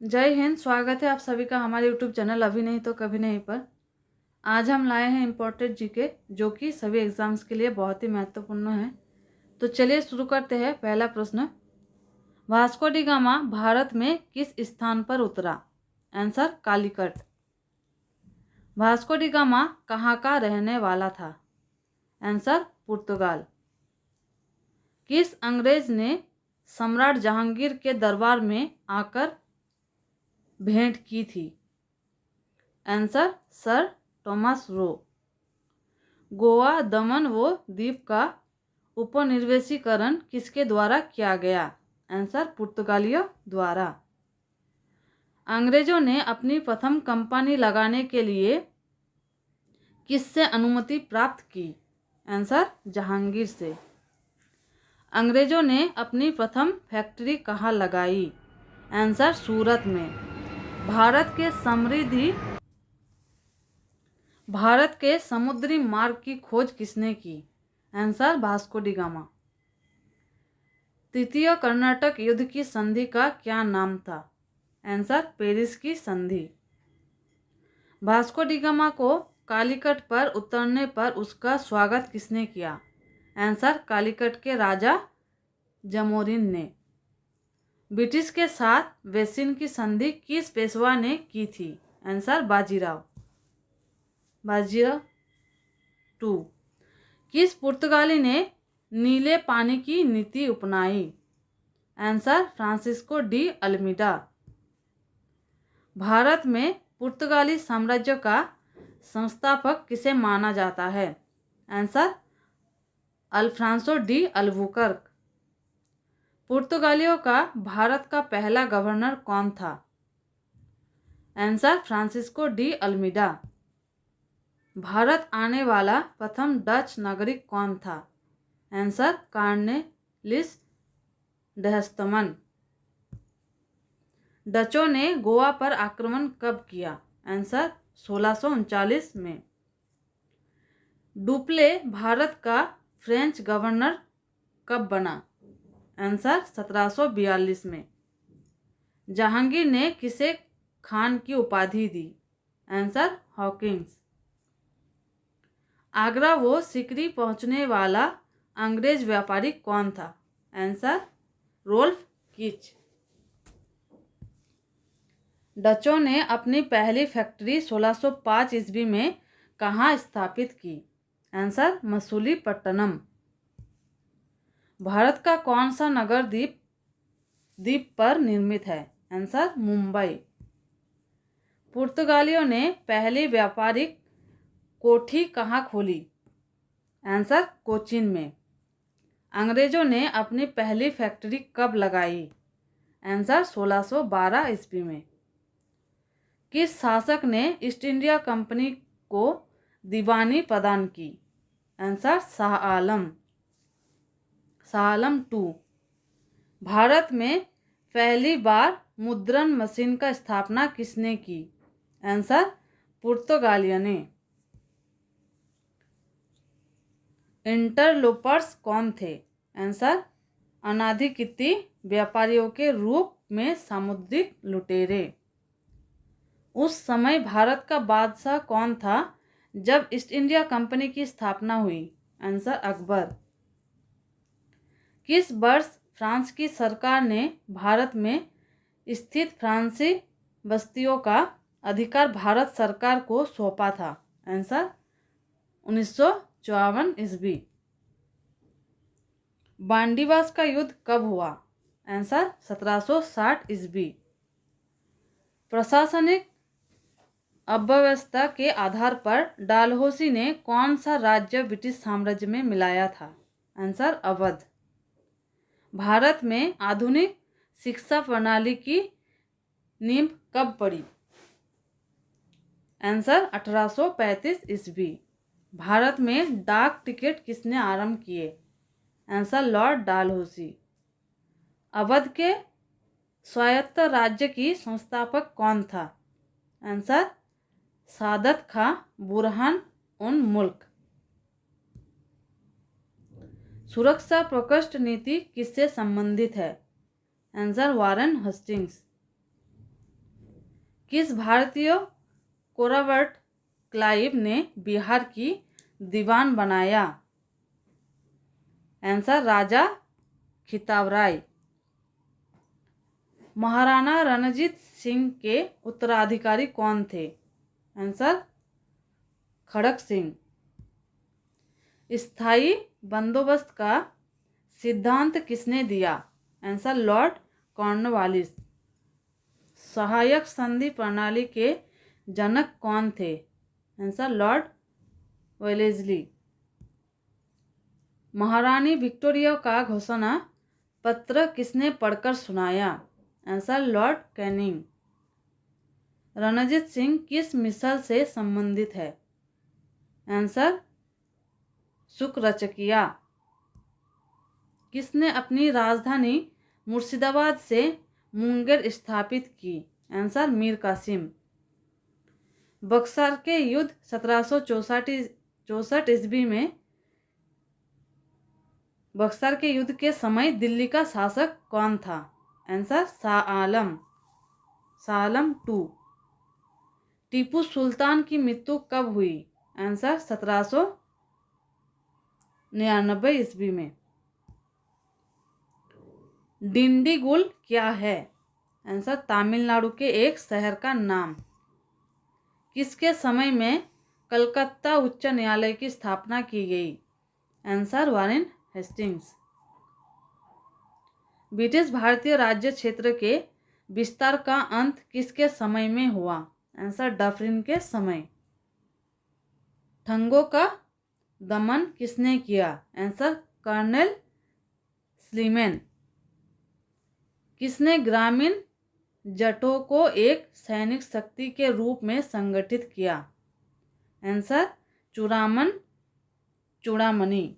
जय हिंद। स्वागत है आप सभी का हमारे यूट्यूब चैनल अभी नहीं तो कभी नहीं पर। आज हम लाए हैं इम्पोर्टेंट जीके जो कि सभी एग्जाम्स के लिए बहुत ही महत्वपूर्ण है। तो चलिए शुरू करते हैं। पहला प्रश्न, वास्को डी गामा भारत में किस स्थान पर उतरा? Answer, Calicut. Vasco D gamma कहाँ का रहने वाला था? आंसर, पुर्तगाल। किस अंग्रेज ने सम्राट जहांगीर के दरबार में आकर भेंट की थी? Answer, sir Thomas Roe. Goa, दमन व दीव का उपनिवेशीकरण किसके द्वारा किया गया? आंसर, पुर्तगालियों द्वारा। अंग्रेजों ने अपनी प्रथम कंपनी लगाने के लिए किससे अनुमति प्राप्त की? आंसर, जहांगीर से। अंग्रेजों ने अपनी प्रथम फैक्ट्री कहाँ लगाई? आंसर, सूरत में। भारत के समुद्री मार्ग की खोज किसने की? Answer, Vasco D gamma. तृतीय कर्नाटक युद्ध की संधि का क्या नाम था? आंसर, पेरिस की संधि। वास्को डी गामा को कालीकट पर उतरने पर उसका स्वागत किसने किया? आंसर, कालीकट के राजा जमोरिन ने। ब्रिटिश के साथ वेसिन की संधि किस पेशवा ने की थी? Answer, Bajirao two. किस पुर्तगाली ने नीले पानी की नीति अपनाई? Answer, Francisco de Almeida. Bharat में पुर्तगाली साम्राज्य का संस्थापक किसे माना जाता है? Answer, Alfonso de Albuquerque. पुर्तगालियों का भारत का पहला गवर्नर कौन था? Answer, Francisco de Almeida. Bharat आने वाला प्रथम डच नागरिक कौन था? Answer, Cornelis डहस्टमन। डचों ने गोवा पर आक्रमण कब किया? आंसर, 1639 में। डुप्ले भारत का फ्रेंच गवर्नर कब बना? आंसर, 1742 में। जहांगीर ने किसे खान की उपाधि दी? Answer, Hawkins. आगरा वो सिकरी पहुंचने वाला अंग्रेज व्यापारी कौन था? आंसर, रोल्फ कीच। डचों ने अपनी पहली फैक्ट्री 1605 ईस्वी में कहाँ स्थापित की? आंसर, मसूलीपट्टनम। भारत का कौन सा नगर द्वीप पर निर्मित है? आंसर, मुंबई। पुर्तगालियों ने पहली व्यापारिक कोठी कहाँ खोली? आंसर, कोचीन में। अंग्रेजों ने अपनी पहली फैक्ट्री कब लगाई? आंसर, 1612 ईस्वी में। किस शासक ने ईस्ट इंडिया कंपनी को दीवानी प्रदान की? Answer, Shah Alam two. भारत में पहली बार मुद्रण मशीन का स्थापना किसने की? आंसर, पुर्तगालियों ने। इंटरलोपर्स कौन थे? आंसर, अनाधिकृत व्यापारियों के रूप में सामुद्रिक लुटेरे। उस समय भारत का बादशाह कौन था जब ईस्ट इंडिया कंपनी की स्थापना हुई? आंसर, अकबर। किस वर्ष फ्रांस की सरकार ने भारत में स्थित फ्रांसीसी बस्तियों का अधिकार भारत सरकार को सौंपा था? आंसर, 1954 ईस्वी। बांडीवास का युद्ध कब हुआ? आंसर, 1760 ईस्वी। प्रशासनिक अव्यवस्था के आधार पर डालहौसी ने कौन सा राज्य ब्रिटिश साम्राज्य में मिलाया था? आंसर, अवध। भारत में आधुनिक शिक्षा प्रणाली की नींव कब पड़ी? आंसर, 1835 ईस्वी। भारत में डाक टिकट किसने आरंभ किए? Answer, Lord डालहौसी। अवध के स्वायत्त राज्य की संस्थापक कौन था? आंसर, सादत खां बुरहान उन मुल्क। सुरक्षा प्रकोष्ठ नीति किससे संबंधित है? Answer, Warren Hastings. किस भारतीय को रॉबर्ट क्लाइव ने बिहार की दीवान बनाया? आंसर राजा खिताब राय। महाराणा रणजीत सिंह के उत्तराधिकारी कौन थे? आंसर खड़क सिंह। स्थायी बंदोबस्त का सिद्धांत किसने दिया? Answer Lord Cornwallis. सहायक संधि प्रणाली के जनक कौन थे? Answer Lord Wellesley. महारानी विक्टोरिया का घोषणा पत्र किसने पढ़कर सुनाया? Answer Lord Canning. Ranjit Singh किस मिसल से संबंधित है? आंसर शुक्रचकिया। किसने अपनी राजधानी मुर्शिदाबाद से मुंगेर स्थापित की? आंसर मीर कासिम। बक्सर के युद्ध 1764 ईस्वी में बक्सर के युद्ध के समय दिल्ली का शासक कौन था? आंसर शाह आलम II। टीपू सुल्तान की मृत्यु कब हुई? आंसर 1799 ईस्वी में। डिंडीगुल क्या है? आंसर तमिलनाडु के एक शहर का नाम। किसके समय में कलकत्ता उच्च न्यायालय की स्थापना की गई? Answer Warren Hastings. ब्रिटिश भारतीय राज्य क्षेत्र के विस्तार का अंत किसके समय में हुआ? आंसर डफरिन के समय। ठगों का दमन किसने किया? Answer colonel Sleeman. किसने ग्रामीण जटों को एक सैनिक शक्ति के रूप में संगठित किया? आंसर चूड़ामणि।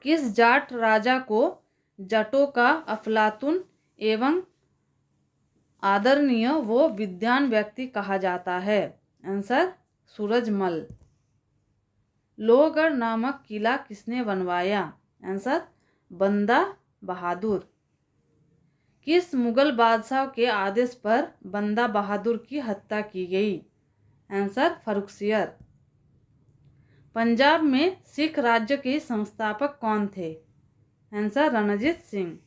किस जाट राजा को जटों का अफलातून एवं आदरणीय व विद्वान व्यक्ति कहा जाता है? आंसर सूरजमल। लोहगढ़ नामक किला किसने बनवाया? आंसर बंदा बहादुर। किस मुगल बादशाह के आदेश पर बंदा बहादुर की हत्या की गई? आंसर फर्रुखसियर। पंजाब में सिख राज्य के संस्थापक कौन थे? आंसर रणजीत सिंह।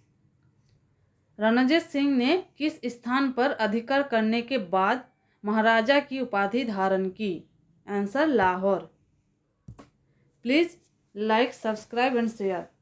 रणजीत सिंह ने किस स्थान पर अधिकार करने के बाद महाराजा की उपाधि धारण की? Answer Lahore. Please like, subscribe and share.